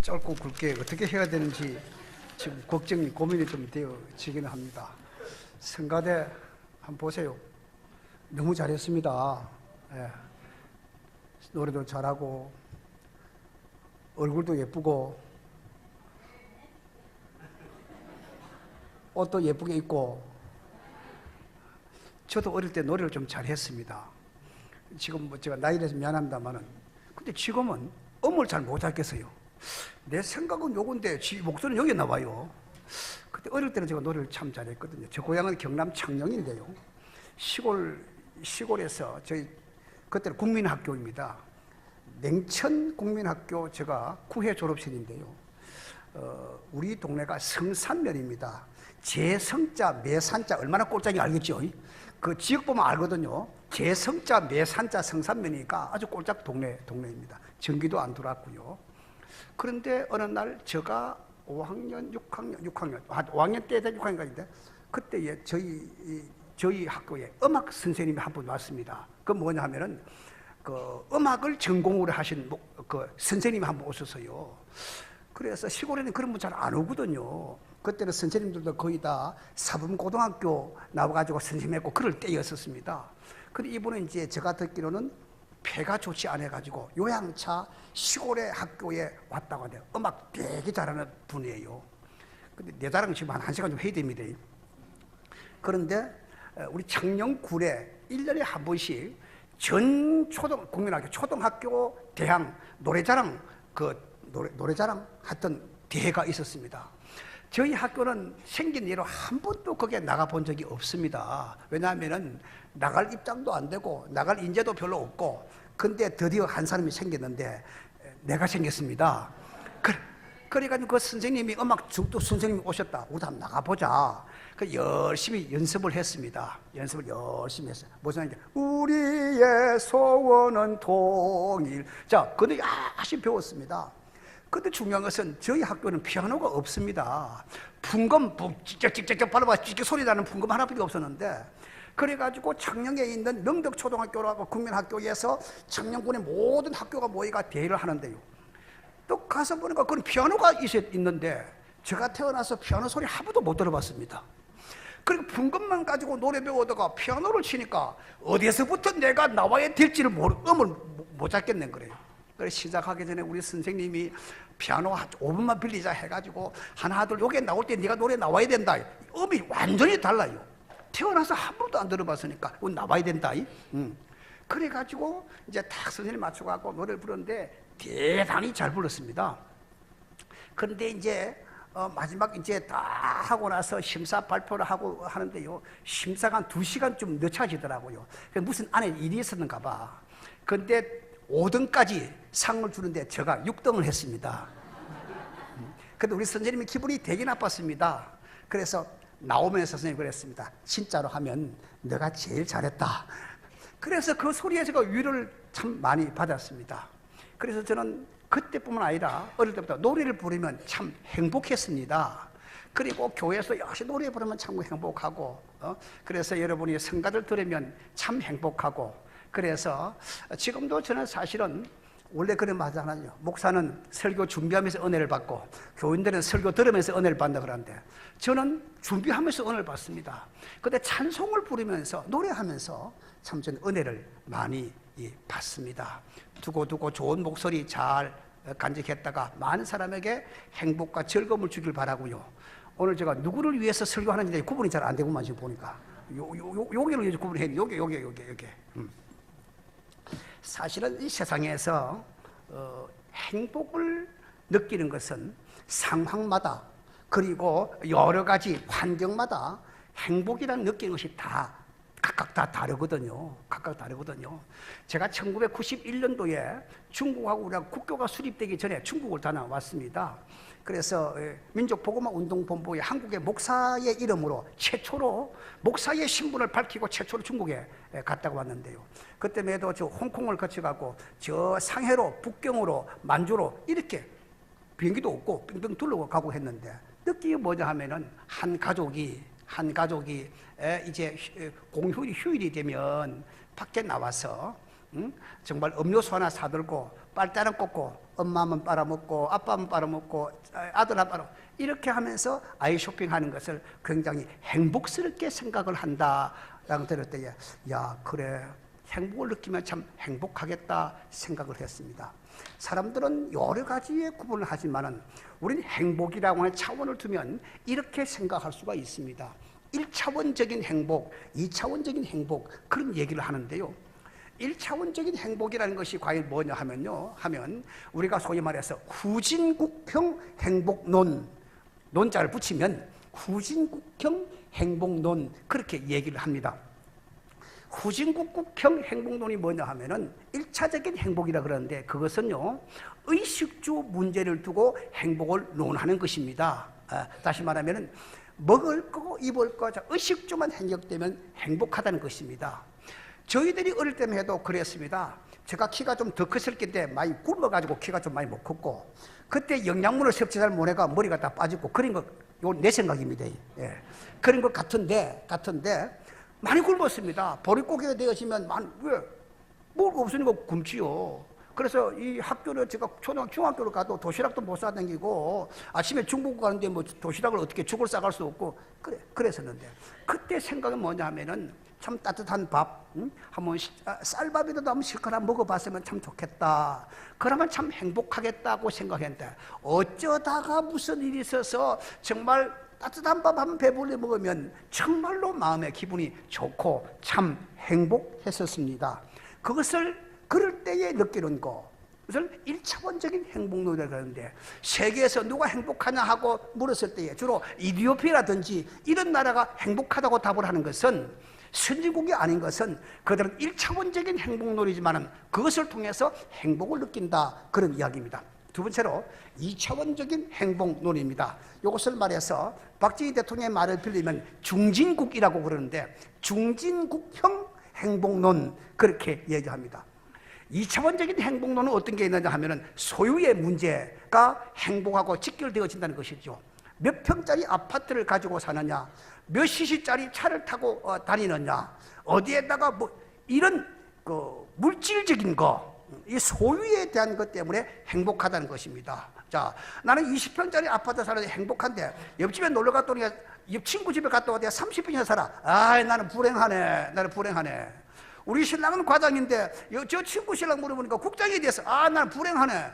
짧고 굵게 어떻게 해야 되는지 지금 걱정이 고민이 좀 되어지기는 합니다. 성가대 한번 보세요. 너무 잘했습니다. 예. 노래도 잘하고 얼굴도 예쁘고 옷도 예쁘게 입고. 저도 어릴 때 노래를 좀 잘했습니다. 지금 뭐 제가 나이 들어서 미안합니다만은, 근데 지금은 음을 잘 못하겠어요. 내 생각은 요건데 목소리는 여기 나와요. 그때 어릴 때는 제가 노래를 참 잘했거든요. 저 고향은 경남 창녕인데요. 시골에서 저희 그때는 국민학교입니다. 냉천 국민학교 제가 9회 졸업생인데요. 우리 동네가 성산면입니다. 제성자 매산자 얼마나 꼴짝이 알겠죠? 그 지역 보면 알거든요. 제성자 매산자 성산면이니까 아주 꼴짝 동네입니다. 전기도 안 들어왔고요. 그런데 어느 날 제가 5학년 5학년 때 6학년까지인데 그때 저희 학교에 음악 선생님이 한 분 왔습니다. 그 뭐냐 하면은 그 음악을 전공으로 하신 그 선생님이 한 분 오셨어요. 그래서 시골에는 그런 분 잘 안 오거든요. 그때는 선생님들도 거의 다 사범고등학교 나와가지고 선생님했고 그럴 때였었습니다. 근데 이분은 이제 제가 듣기로는 폐가 좋지 않아가지고 요양차 시골의 학교에 왔다고 하네요. 음악 되게 잘하는 분이에요. 근데 내 자랑 지금 한 1시간 좀 해야 됩니다. 그런데 우리 창녕군에 1년에 한 번씩 전 국민학교 초등학교 대항 노래자랑 노래자랑 했던 대회가 있었습니다. 저희 학교는 생긴 이후로 한 번도 거기에 나가본 적이 없습니다. 왜냐하면은 나갈 입장도 안 되고 나갈 인재도 별로 없고, 근데 드디어 한 사람이 생겼는데 내가 생겼습니다. 그래가지고 그 선생님이 음악 중도 선생님이 오셨다. 우리도 한번 나가보자. 그 열심히 연습을 했습니다. 연습을 열심히 했어요. 무슨 말인지 우리의 소원은 통일. 자, 그도 열심히 배웠습니다. 근데 중요한 것은 저희 학교는 피아노가 없습니다. 풍금 찍찍찍찍 밟아봐 찍찍 소리 나는 풍금 하나밖에 없었는데, 그래가지고 창녕에 있는 명덕초등학교라고 국민학교에서 창녕군의 모든 학교가 모이가 대회를 하는데요. 또 가서 보니까 그건 피아노가 있는데 제가 태어나서 피아노 소리 한 번도 못 들어봤습니다. 그리고 풍금만 가지고 노래 배우다가 피아노를 치니까 어디에서부터 내가 나와야 될지를 음을 못 잡겠는 거예요. 그래서 시작하기 전에 우리 선생님이 피아노 5분만 빌리자 해가지고 하나 둘 여기 나올 때 네가 노래 나와야 된다. 음이 완전히 달라요. 태어나서 한 번도 안 들어봤으니까 나와야 된다. 그래가지고 이제 딱 선생님 맞춰갖고 노래를 부르는데 대단히 잘 불렀습니다. 그런데 이제 마지막 이제 다 하고 나서 심사 발표를 하고 하는데요. 심사가 한 2시간쯤 늦춰지더라고요. 무슨 안에 일이 있었는가 봐. 근데 5등까지 상을 주는데 제가 6등을 했습니다. 근데 우리 선생님이 기분이 되게 나빴습니다. 그래서 나오면서 선생님이 그랬습니다. 진짜로 하면 너가 제일 잘했다. 그래서 그 소리에 제가 위로를 참 많이 받았습니다. 그래서 저는 그때뿐만 아니라 어릴 때부터 노래를 부르면 참 행복했습니다. 그리고 교회에서 역시 노래 부르면 참 행복하고, 그래서 여러분이 성가를 들으면 참 행복하고, 그래서 지금도 저는 사실은 원래 그런 말 하잖아요. 목사는 설교 준비하면서 은혜를 받고 교인들은 설교 들으면서 은혜를 받는다 그러는데 저는 준비하면서 은혜를 받습니다. 근데 찬송을 부르면서 노래하면서 참 저는 은혜를 많이 받습니다. 두고 좋은 목소리 잘 간직했다가 많은 사람에게 행복과 즐거움을 주길 바라고요. 오늘 제가 누구를 위해서 설교하는지 구분이 잘 안 되고만 지금 보니까 여기를 위해서 구분해야 돼. 여기. 사실은 이 세상에서 행복을 느끼는 것은 상황마다 그리고 여러 가지 환경마다 행복이라는 느끼는 것이 다 각각 다 다르거든요. 제가 1991년도에 중국하고 우리가 국교가 수립되기 전에 중국을 다녀왔습니다. 그래서 민족보고마운동본부의 한국의 목사의 이름으로 최초로 목사의 신분을 밝히고 최초로 중국에 갔다고 왔는데요. 그때만 해도 저 홍콩을 거쳐가고 저 상해로 북경으로 만주로 이렇게 비행기도 없고 빙빙 둘러가고 했는데 느낌이 뭐냐 하면은 한 가족이 이제 휴일이 되면 밖에 나와서 정말 음료수 하나 사들고 빨대는 꽂고 엄마만 빨아먹고 아빠만 빨아먹고 아들은 빨아먹고 이렇게 하면서 아이 쇼핑하는 것을 굉장히 행복스럽게 생각을 한다라고 들을 때에 야 그래 행복을 느끼면 참 행복하겠다 생각을 했습니다. 사람들은 여러 가지의 구분을 하지만은 우리는 행복이라고 하는 차원을 두면 이렇게 생각할 수가 있습니다. 1차원적인 행복, 2차원적인 행복 그런 얘기를 하는데요. 1차원적인 행복이라는 것이 과연 뭐냐 하면 우리가 소위 말해서 후진국형 행복론, 논자를 붙이면 후진국형 행복론 그렇게 얘기를 합니다. 후진국형 행복론이 뭐냐 하면은 1차적인 행복이라 그러는데 그것은요 의식주 문제를 두고 행복을 논하는 것입니다. 다시 말하면은 먹을 거 입을 거 의식주만 해결되면 행복하다는 것입니다. 저희들이 어릴 때만 해도 그랬습니다. 제가 키가 좀 더 컸을 때 많이 굶어가지고 키가 좀 많이 못 컸고 그때 영양분을 섭취 잘 못해가 머리가 다 빠지고 그런 거 요 내 생각입니다. 예. 그런 것 같은데 많이 굶었습니다. 보릿고개가 되어지면 왜? 뭘 없으니까 굶지요. 그래서 이 학교를 제가 중학교를 가도 도시락도 못 싸다니고 아침에 중국 가는데 뭐 도시락을 어떻게 죽을 싸갈 수 없고 그랬었는데 그때 생각은 뭐냐 하면은 참 따뜻한 밥, 한번 쌀밥이라도 한번 실컷 먹어봤으면 참 좋겠다. 그러면 참 행복하겠다고 생각했는데 어쩌다가 무슨 일이 있어서 정말 따뜻한 밥 한 배불리 먹으면 정말로 마음의 기분이 좋고 참 행복했었습니다. 그것을 그럴 때에 느끼는 것을 1차원적인 행복론이라고 하는데 세계에서 누가 행복하냐 하고 물었을 때에 주로 이디오피아라든지 이런 나라가 행복하다고 답을 하는 것은 선진국이 아닌 것은 그들은 1차원적인 행복론이지만 그것을 통해서 행복을 느낀다 그런 이야기입니다. 두 번째로 2차원적인 행복론입니다. 이것을 말해서 박정희 대통령의 말을 빌리면 중진국이라고 그러는데 중진국형 행복론 그렇게 얘기합니다. 2차원적인 행복론은 어떤 게 있느냐 하면은 소유의 문제가 행복하고 직결되어진다는 것이죠. 몇 평짜리 아파트를 가지고 사느냐, 몇 시시짜리 차를 타고 다니느냐, 어디에다가 뭐 이런 물질적인 거, 이 소유에 대한 것 때문에 행복하다는 것입니다. 자, 나는 20평짜리 아파트 사는데 행복한데 옆집에 놀러 갔더니 옆 친구 집에 갔다 와도 30평이나 살아. 아, 나는 불행하네. 우리 신랑은 과장인데 저 친구 신랑 물어보니까 국장이 돼서 나는 불행하네.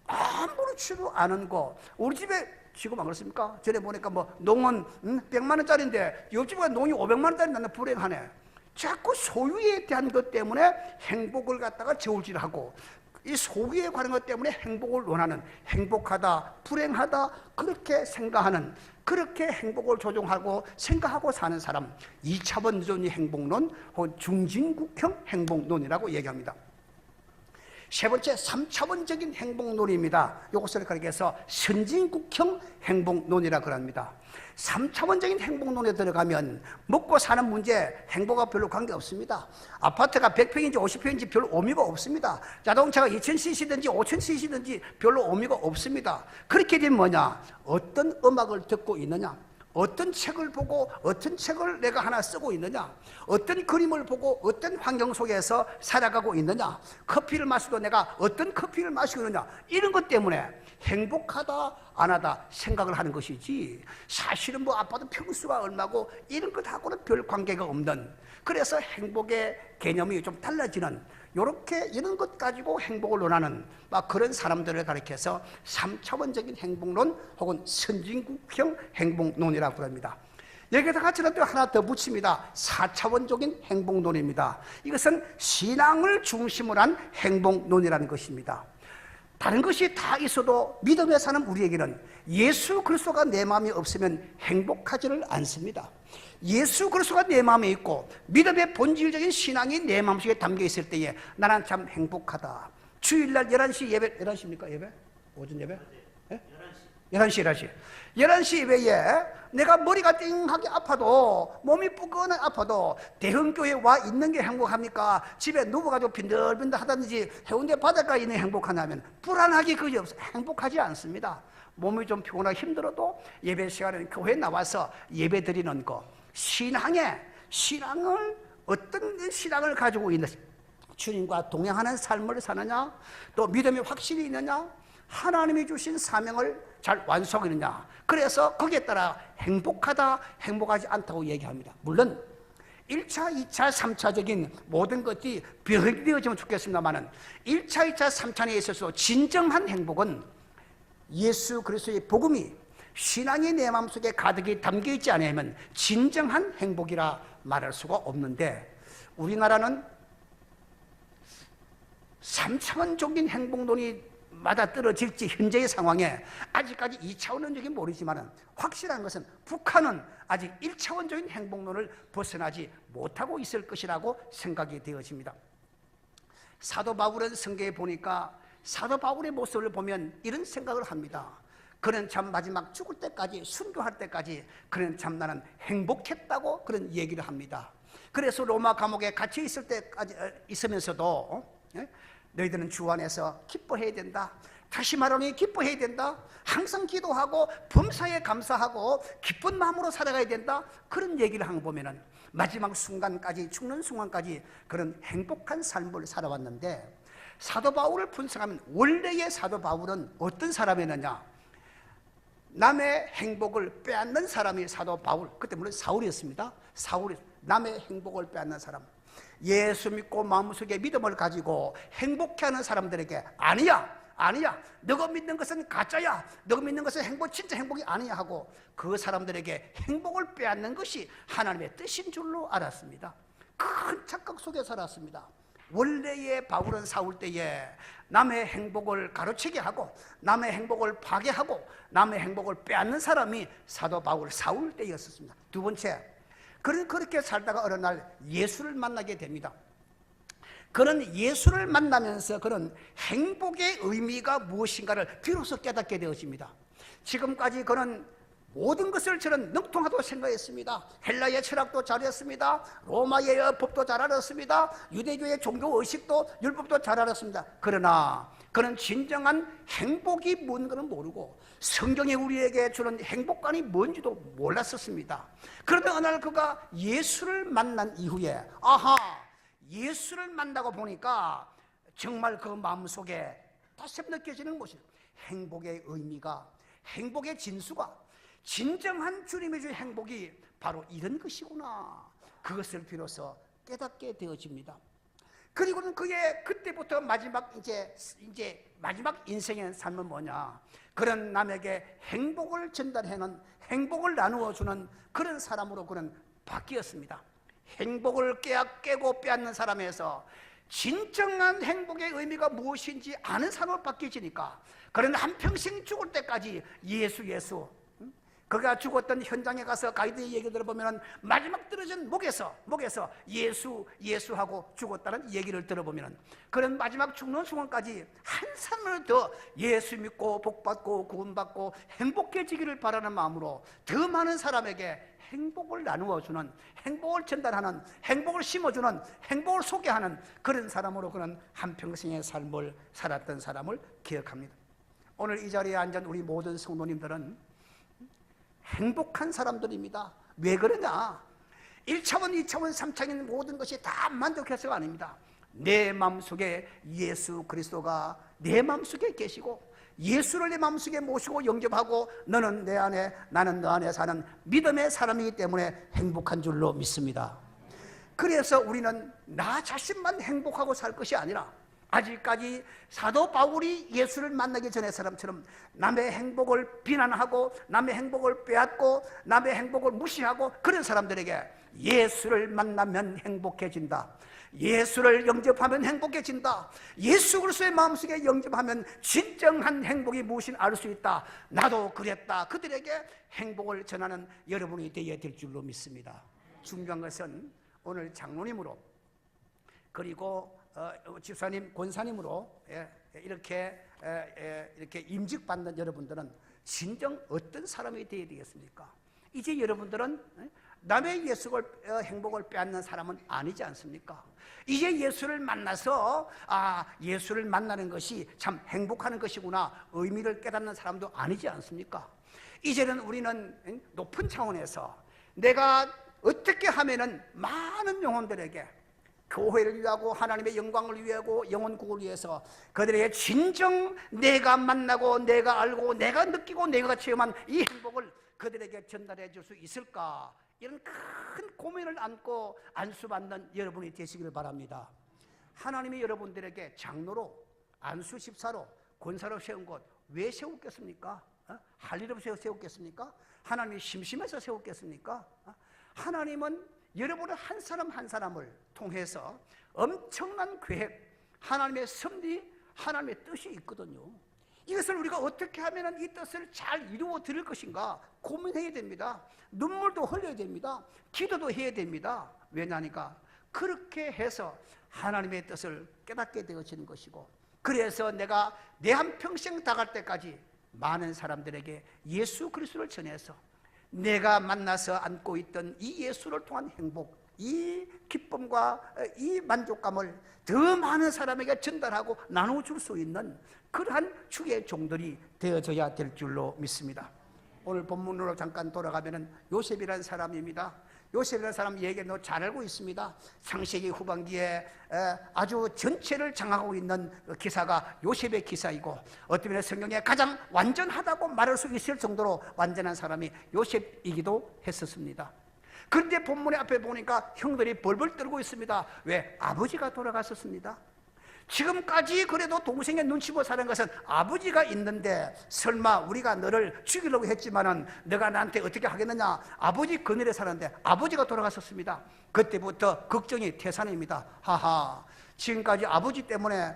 아무렇지도 않은 거. 우리 집에 지금 안 그렇습니까? 전에 보니까 뭐 농원 100만 원짜리인데 옆집에 농이 500만 원짜리 나는 불행하네. 자꾸 소유에 대한 것 때문에 행복을 갖다가 저울질하고 이 소유에 관한 것 때문에 행복을 원하는 행복하다, 불행하다 그렇게 생각하는 그렇게 행복을 조종하고 생각하고 사는 사람 2차원적인 행복론 혹은 중진국형 행복론이라고 얘기합니다. 세 번째 3차원적인 행복론입니다. 이것을 그렇게 해서 선진국형 행복론이라고 합니다. 3차원적인 행복론에 들어가면 먹고 사는 문제 행복과 별로 관계없습니다. 아파트가 100평인지 50평인지 별로 의미가 없습니다. 자동차가 2000cc든지 5000cc든지 별로 의미가 없습니다. 그렇게 되면 뭐냐? 어떤 음악을 듣고 있느냐? 어떤 책을 보고 어떤 책을 내가 하나 쓰고 있느냐, 어떤 그림을 보고 어떤 환경 속에서 살아가고 있느냐, 커피를 마셔도 내가 어떤 커피를 마시고 있느냐, 이런 것 때문에 행복하다 안 하다 생각을 하는 것이지 사실은 뭐 아파트 평수가 얼마고 이런 것하고는 별 관계가 없는, 그래서 행복의 개념이 좀 달라지는 요렇게 이런 것 가지고 행복을 논하는 막 그런 사람들을 가리켜서 3차원적인 행복론 혹은 선진국형 행복론이라고 합니다. 여기다가 저는 또 하나 더 붙입니다. 4차원적인 행복론입니다. 이것은 신앙을 중심으로 한 행복론이라는 것입니다. 다른 것이 다 있어도 믿음에 사는 우리에게는 예수 그리스도가 내 마음에 없으면 행복하지를 않습니다. 예수 그리스도가 내 마음에 있고 믿음의 본질적인 신앙이 내 마음속에 담겨 있을 때에 나는 참 행복하다. 주일날 11시 예배, 11시입니까 예배? 오전 예배? 네? 11시 11시 예배에 내가 머리가 띵하게 아파도 몸이 쁘거나 아파도 대형교회에 와 있는 게 행복합니까? 집에 누워가지고 빈들빈들 하다든지 해운대 바닷가에 있는 게 행복하냐면 불안하기 그지 없어. 행복하지 않습니다. 몸이 좀 피곤하고 힘들어도 예배 시간에는 교회에 나와서 예배 드리는 거, 신앙을 어떤 신앙을 가지고 있는 주님과 동행하는 삶을 사느냐, 또 믿음이 확실히 있느냐, 하나님이 주신 사명을 잘 완수하느냐. 그래서 거기에 따라 행복하다, 행복하지 않다고 얘기합니다. 물론 1차, 2차, 3차적인 모든 것이 병행되어지면 좋겠습니다만 1차, 2차, 3차에 있어서 진정한 행복은 예수 그리스도의 복음이 신앙이 내 마음속에 가득히 담겨있지 않으면 진정한 행복이라 말할 수가 없는데, 우리나라는 3차원적인 행복론이 맞아떨어질지 현재의 상황에 아직까지 2차원적인 모르지만 확실한 것은 북한은 아직 1차원적인 행복론을 벗어나지 못하고 있을 것이라고 생각이 되어집니다. 사도 바울은 성경에 보니까 사도 바울의 모습을 보면 이런 생각을 합니다. 그는 참 마지막 죽을 때까지, 순교할 때까지 그는 참 나는 행복했다고 그런 얘기를 합니다. 그래서 로마 감옥에 갇혀 있을 때까지 있으면서도 너희들은 주 안에서 기뻐해야 된다, 다시 말하니 기뻐해야 된다, 항상 기도하고 범사에 감사하고 기쁜 마음으로 살아가야 된다, 그런 얘기를 한 거 보면은 마지막 순간까지, 죽는 순간까지 그런 행복한 삶을 살아왔는데, 사도 바울을 분석하면 원래의 사도 바울은 어떤 사람이었느냐, 남의 행복을 빼앗는 사람이 사도 바울, 그때 물론 사울이었습니다. 사울이 남의 행복을 빼앗는 사람, 예수 믿고 마음속에 믿음을 가지고 행복해하는 사람들에게 아니야, 너가 믿는 것은 가짜야, 너가 믿는 것은 진짜 행복이 아니야 하고 그 사람들에게 행복을 빼앗는 것이 하나님의 뜻인 줄로 알았습니다. 큰 착각 속에 살았습니다. 원래의 바울은 사울 때에 남의 행복을 가로채게 하고 남의 행복을 파괴하고 남의 행복을 빼앗는 사람이 사도 바울 사울 때였습니다. 두 번째, 그는 그렇게 살다가 어느 날 예수를 만나게 됩니다. 그는 예수를 만나면서 그는 행복의 의미가 무엇인가를 비로소 깨닫게 되어집니다. 지금까지 그는 모든 것을 저는 능통하다고 생각했습니다. 헬라의 철학도 잘했습니다. 로마의 법도 잘 알았습니다. 유대교의 종교의식도 율법도 잘 알았습니다. 그러나 그는 진정한 행복이 뭔가는 모르고 성경이 우리에게 주는 행복감이 뭔지도 몰랐었습니다. 그런데 어느 날 그가 예수를 만난 이후에 예수를 만나고 보니까 정말 그 마음속에 다시 느껴지는 것이 행복의 의미가, 행복의 진수가, 진정한 주님의 주 행복이 바로 이런 것이구나, 그것을 비로소 깨닫게 되어집니다. 그리고는 그의 그때부터 마지막 마지막 인생의 삶은 뭐냐, 그런 남에게 행복을 전달하는, 행복을 나누어 주는 그런 사람으로 그는 바뀌었습니다. 행복을 깨고 빼앗는 사람에서 진정한 행복의 의미가 무엇인지 아는 사람으로 바뀌어지니까 그는 한평생 죽을 때까지 예수, 그가 죽었던 현장에 가서 가이드의 얘기 들어보면 마지막 떨어진 목에서 예수하고 죽었다는 얘기를 들어보면 그런 마지막 죽는 순간까지 한 사람을 더 예수 믿고 복받고 구원받고 행복해지기를 바라는 마음으로 더 많은 사람에게 행복을 나누어주는, 행복을 전달하는, 행복을 심어주는, 행복을 소개하는 그런 사람으로 그는 한평생의 삶을 살았던 사람을 기억합니다. 오늘 이 자리에 앉은 우리 모든 성도님들은 행복한 사람들입니다. 왜 그러냐? 1차원, 2차원, 3차원 모든 것이 다 만족해서가 아닙니다. 내 마음속에 예수 그리스도가 내 마음속에 계시고 예수를 내 마음속에 모시고 영접하고 너는 내 안에 나는 너 안에 사는 믿음의 사람이기 때문에 행복한 줄로 믿습니다. 그래서 우리는 나 자신만 행복하고 살 것이 아니라 아직까지 사도 바울이 예수를 만나기 전의 사람처럼 남의 행복을 비난하고 남의 행복을 빼앗고 남의 행복을 무시하고 그런 사람들에게 예수를 만나면 행복해진다, 예수를 영접하면 행복해진다, 예수 그리스도의 마음속에 영접하면 진정한 행복이 무엇인지 알 수 있다, 나도 그랬다, 그들에게 행복을 전하는 여러분이 되어야 될 줄로 믿습니다. 중요한 것은 오늘 장로님으로 그리고 집사님, 권사님으로 이렇게 임직받는 여러분들은 진정 어떤 사람이 되어야 되겠습니까? 이제 여러분들은 남의 예수를 행복을 빼앗는 사람은 아니지 않습니까? 이제 예수를 만나서 예수를 만나는 것이 참 행복하는 것이구나 의미를 깨닫는 사람도 아니지 않습니까? 이제는 우리는 높은 차원에서 내가 어떻게 하면은 많은 영혼들에게 교회를 위하고 하나님의 영광을 위하고 영혼국을 위해서 그들에게 진정 내가 만나고 내가 알고 내가 느끼고 내가 체험한 이 행복을 그들에게 전달해 줄 수 있을까? 이런 큰 고민을 안고 안수받는 여러분이 되시기를 바랍니다. 하나님이 여러분들에게 장로로, 안수 집사로, 권사로 세운 것 왜 세웠겠습니까? 할 일 없이 세웠겠습니까? 하나님이 심심해서 세웠겠습니까? 하나님은 여러분의 한 사람 한 사람을 통해서 엄청난 계획, 하나님의 섭리, 하나님의 뜻이 있거든요. 이것을 우리가 어떻게 하면 이 뜻을 잘 이루어 드릴 것인가 고민해야 됩니다. 눈물도 흘려야 됩니다. 기도도 해야 됩니다. 왜냐니까 그렇게 해서 하나님의 뜻을 깨닫게 되어지는 것이고, 그래서 내가 내 한평생 다갈 때까지 많은 사람들에게 예수 그리스도를 전해서 내가 만나서 안고 있던 이 예수를 통한 행복, 이 기쁨과 이 만족감을 더 많은 사람에게 전달하고 나눠줄 수 있는 그러한 주의 종들이 되어져야 될 줄로 믿습니다. 오늘 본문으로 잠깐 돌아가면 요셉이라는 사람입니다. 요셉이라는 사람 얘기 잘 알고 있습니다. 창세기 후반기에 아주 전체를 장악하고 있는 기사가 요셉의 기사이고, 어떤 면에 성경에 가장 완전하다고 말할 수 있을 정도로 완전한 사람이 요셉이기도 했었습니다. 그런데 본문의 앞에 보니까 형들이 벌벌 떨고 있습니다. 왜? 아버지가 돌아갔었습니다. 지금까지 그래도 동생의 눈치 보고 사는 것은 아버지가 있는데, 설마 우리가 너를 죽이려고 했지만은 너가 나한테 어떻게 하겠느냐, 아버지 그늘에 사는데 아버지가 돌아갔었습니다. 그때부터 걱정이 태산입니다. 하하, 지금까지 아버지 때문에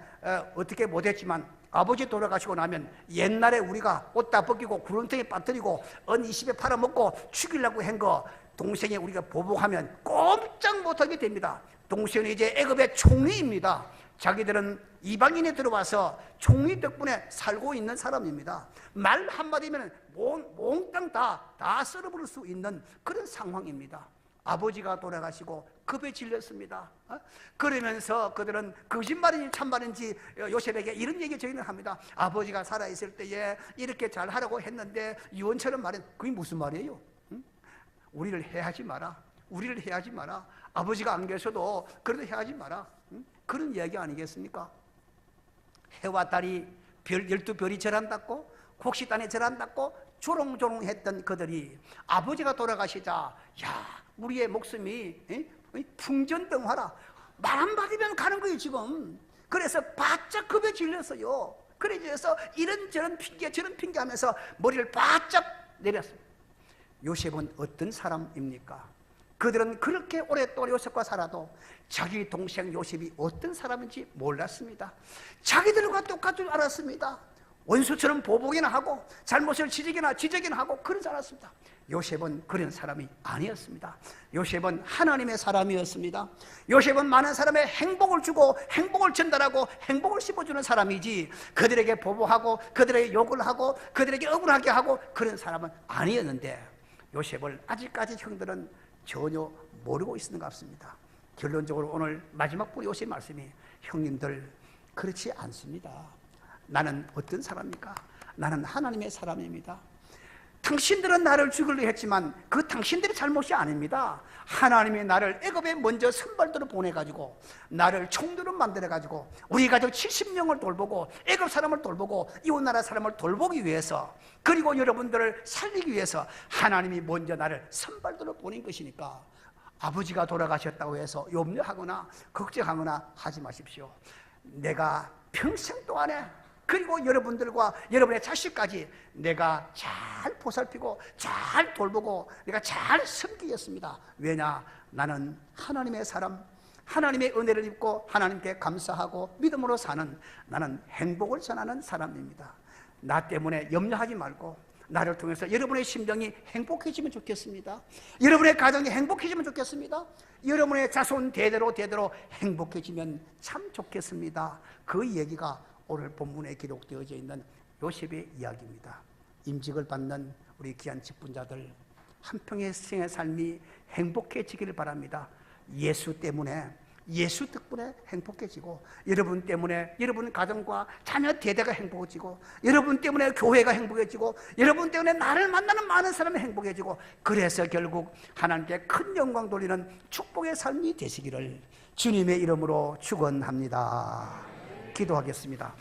어떻게 못했지만 아버지 돌아가시고 나면 옛날에 우리가 옷 다 벗기고 구렁텅이에 빠뜨리고 언 20에 팔아먹고 죽이려고 한 거 동생이 우리가 보복하면 꼼짝 못하게 됩니다. 동생은 이제 애굽의 총리입니다. 자기들은 이방인이 들어와서 총리 덕분에 살고 있는 사람입니다. 말 한마디면 몽땅 다 썰어버릴 수 있는 그런 상황입니다. 아버지가 돌아가시고 급에 질렸습니다. 그러면서 그들은 거짓말인지 참말인지 요셉에게 이런 얘기 저희는 합니다. 아버지가 살아있을 때에 이렇게 잘 하라고 했는데 유언처럼 말은 그게 무슨 말이에요? 우리를 해하지 마라. 우리를 해하지 마라. 아버지가 안 계셔도 그래도 해하지 마라. 그런 이야기 아니겠습니까? 해와 달이 12별이 절한다고, 곡식단에 절한다고 조롱조롱했던 그들이 아버지가 돌아가시자, 야, 우리의 목숨이 풍전등화라, 말 한마디면 가는 거예요 지금. 그래서 바짝 급에 질렸어요. 그래서 이런저런 핑계 저런 핑계 하면서 머리를 바짝 내렸습니다. 요셉은 어떤 사람입니까? 그들은 그렇게 오랫동안 요셉과 살아도 자기 동생 요셉이 어떤 사람인지 몰랐습니다. 자기들과 똑같은 줄 알았습니다. 원수처럼 보복이나 하고 잘못을 지적이나 하고 그러지 않았습니다. 요셉은 그런 사람이 아니었습니다. 요셉은 하나님의 사람이었습니다. 요셉은 많은 사람의 행복을 주고 행복을 전달하고 행복을 씹어주는 사람이지, 그들에게 보복하고 그들에게 욕을 하고 그들에게 억울하게 하고 그런 사람은 아니었는데, 요셉을 아직까지 형들은 전혀 모르고 있는 것 같습니다. 결론적으로 오늘 마지막 부 요셉 말씀이, 형님들 그렇지 않습니다. 나는 어떤 사람입니까? 나는 하나님의 사람입니다. 당신들은 나를 죽이려 했지만 그 당신들의 잘못이 아닙니다. 하나님이 나를 애굽에 먼저 선발대로 보내가지고 나를 총리로 만들어가지고 우리 가족 70명을 돌보고 애굽 사람을 돌보고 이웃나라 사람을 돌보기 위해서, 그리고 여러분들을 살리기 위해서 하나님이 먼저 나를 선발대로 보낸 것이니까 아버지가 돌아가셨다고 해서 염려하거나 걱정하거나 하지 마십시오. 내가 평생 동안에, 그리고 여러분들과 여러분의 자식까지 내가 잘 보살피고 잘 돌보고 내가 잘 섬기겠습니다. 왜냐? 나는 하나님의 사람, 하나님의 은혜를 입고 하나님께 감사하고 믿음으로 사는, 나는 행복을 전하는 사람입니다. 나 때문에 염려하지 말고 나를 통해서 여러분의 심정이 행복해지면 좋겠습니다. 여러분의 가정이 행복해지면 좋겠습니다. 여러분의 자손 대대로 행복해지면 참 좋겠습니다. 그 얘기가 오늘 본문에 기록되어져 있는 요셉의 이야기입니다. 임직을 받는 우리 귀한 직분자들, 한평의 생의 삶이 행복해지기를 바랍니다. 예수 때문에 예수 덕분에 행복해지고, 여러분 때문에 여러분 가정과 자녀 대대가 행복해지고, 여러분 때문에 교회가 행복해지고, 여러분 때문에 나를 만나는 많은 사람이 행복해지고, 그래서 결국 하나님께 큰 영광 돌리는 축복의 삶이 되시기를 주님의 이름으로 축원합니다. 기도하겠습니다.